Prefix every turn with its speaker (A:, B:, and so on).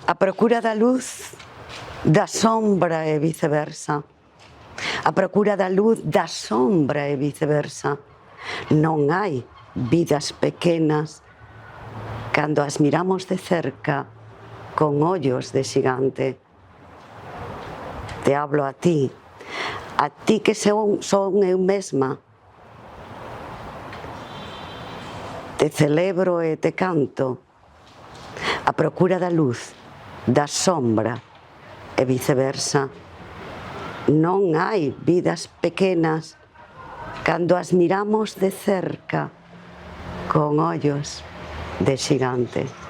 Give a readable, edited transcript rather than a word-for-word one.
A: A procura da luz, da sombra e viceversa. A procura da luz, da sombra e viceversa. Non hai vidas pequenas cando as miramos de cerca con ollos de xigante. Te hablo a ti que son eu mesma. Te celebro e te canto. A procura da luz, da sombra e viceversa. Non hai vidas pequenas cando as miramos de cerca con ollos de xigante.